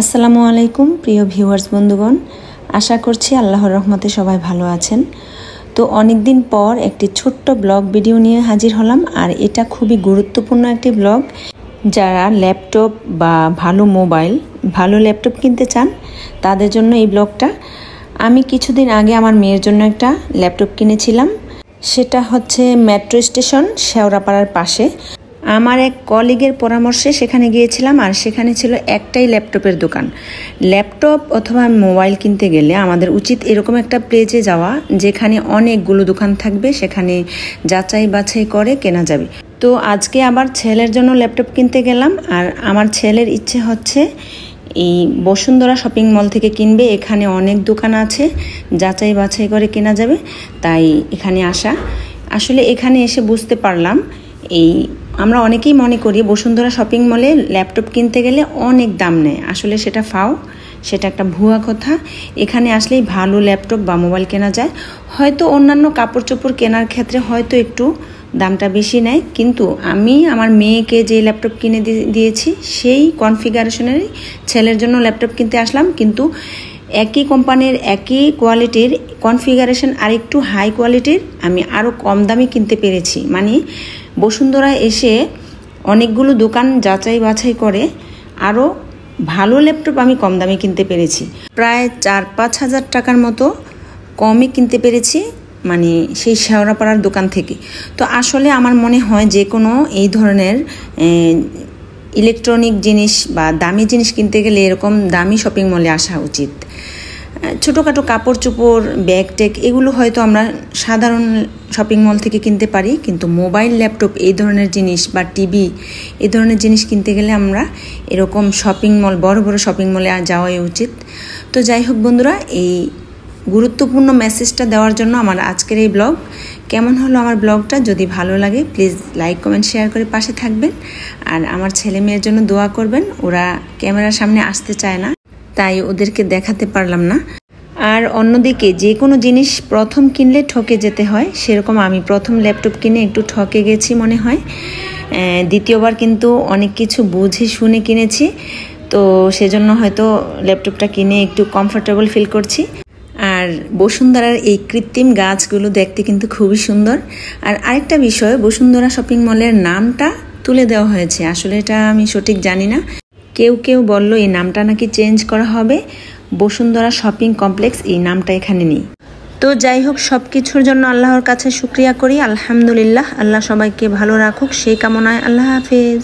আসসালামু আলাইকুম প্রিয় ভিউয়ার্স বন্ধুগণ, আশা করছি আল্লাহর রহমতে সবাই ভালো আছেন। তো অনেক দিন পর একটি ছোট্ট ব্লগ ভিডিও নিয়ে হাজির হলাম, আর এটা খুবই গুরুত্বপূর্ণ একটি ব্লগ। যারা ল্যাপটপ বা ভালো ল্যাপটপ কিনতে চান তাদের জন্য এই ব্লগটা। আমি কিছুদিন আগে আমার মেয়ের জন্য একটা ল্যাপটপ কিনেছিলাম, সেটা হচ্ছে মেট্রো স্টেশন শেওড়াপাড়ার পাশে। আমার এক কলিগের পরামর্শে সেখানে গিয়েছিলাম, আর সেখানে ছিল একটাই ল্যাপটপের দোকান। ল্যাপটপ অথবা মোবাইল কিনতে গেলে আমাদের উচিত এরকম একটা প্লেসে যাওয়া যেখানে অনেকগুলো দোকান থাকবে, সেখানে যাচাই বাছাই করে কেনা যাবে। তো আজকে আবার ছেলের জন্য ল্যাপটপ কিনতে গেলাম, আর আমার ছেলের ইচ্ছে হচ্ছে এই বসুন্ধরা শপিং মল থেকে কিনবে। এখানে অনেক দোকান আছে, যাচাই বাছাই করে কেনা যাবে, তাই এখানে আসা। আসলে এখানে এসে বুঝতে পারলাম, আমরা অনেকেই মনে করি বসুন্ধরা শপিং মলে ল্যাপটপ কিনতে গেলে অনেক দাম নেয়। আসলে সেটা সেটা একটা ভুয়া কথা। এখানে আসলেই ভালো ল্যাপটপ বা মোবাইল কেনা যায়। হয়তো অন্যান্য কাপড় চোপড় কেনার ক্ষেত্রে হয়তো একটু দামটা বেশি নেয়, কিন্তু আমি আমার মেয়েকে যে ল্যাপটপ কিনে দিয়েছি সেই কনফিগারেশনেরই ছেলের জন্য ল্যাপটপ কিনতে আসলাম, কিন্তু একই কোম্পানির একই কোয়ালিটির কনফিগারেশন আর একটু হাই কোয়ালিটির আমি আরও কম দামে কিনতে পেরেছি। মানে বসুন্ধরায় এসে অনেকগুলো দোকান যাচাই বাছাই করে আরও ভালো ল্যাপটপ আমি কম দামে কিনতে পেরেছি। প্রায় 4-5 হাজার টাকার মতো কমে কিনতে পেরেছি, মানে সেই শেওড়াপাড়ার দোকান থেকে। তো আসলে আমার মনে হয় যে কোনো এই ধরনের ইলেকট্রনিক জিনিস বা দামি জিনিস কিনতে গেলে এরকম দামি শপিং মলে আসা উচিত। ছোটোখাটো কাপড় চোপড়, ব্যাগ ট্যাগ এগুলো হয়তো আমরা সাধারণ শপিং মল থেকে কিনতে পারি, কিন্তু মোবাইল, ল্যাপটপ এই ধরনের জিনিস বা টিভি এই ধরনের জিনিস কিনতে গেলে আমরা এরকম শপিং মল, বড় বড় শপিং মলে যাওয়াই উচিত। তো যাই হোক বন্ধুরা, এই গুরুত্বপূর্ণ মেসেজটা দেওয়ার জন্য আমার আজকের এই ব্লগ। কেমন হলো আমার ব্লগটা? যদি ভালো লাগে প্লিজ লাইক, কমেন্ট, শেয়ার করে পাশে থাকবেন, আর আমার ছেলে মেয়ের জন্য দোয়া করবেন। ওরা ক্যামেরার সামনে আসতে চায় না, তাই ওদেরকে দেখাতে পারলাম না। আর অন্যদিকে যে কোনো জিনিস প্রথম কিনলে ঠকে যেতে হয়, সেরকম আমি প্রথম ল্যাপটপ কিনে একটু ঠকে গেছি মনে হয়। দ্বিতীয়বার কিন্তু অনেক কিছু বুঝে শুনে কিনেছি, তো সেজন্য হয়তো ল্যাপটপটা কিনে একটু কমফোর্টেবল ফিল করছি। আর বসুন্ধরার এই কৃত্রিম গাছগুলো দেখতে কিন্তু খুবই সুন্দর। আর আরেকটা বিষয়, বসুন্ধরা শপিং মলের নামটা তুলে দেওয়া হয়েছে। আসলে এটা আমি সঠিক জানি না, কেউ বলল এই নামটা নাকি চেঞ্জ করা হবে, বসুন্ধরা শপিং কমপ্লেক্স এই নামটা এখানে নেই। তো যাই হোক, সব কিছুর জন্য আল্লাহর কাছে শুকরিয়া করি, আলহামদুলিল্লাহ। আল্লাহ সবাইকে ভালো রাখুক সেই কামনায়। আল্লাহ হাফেজ।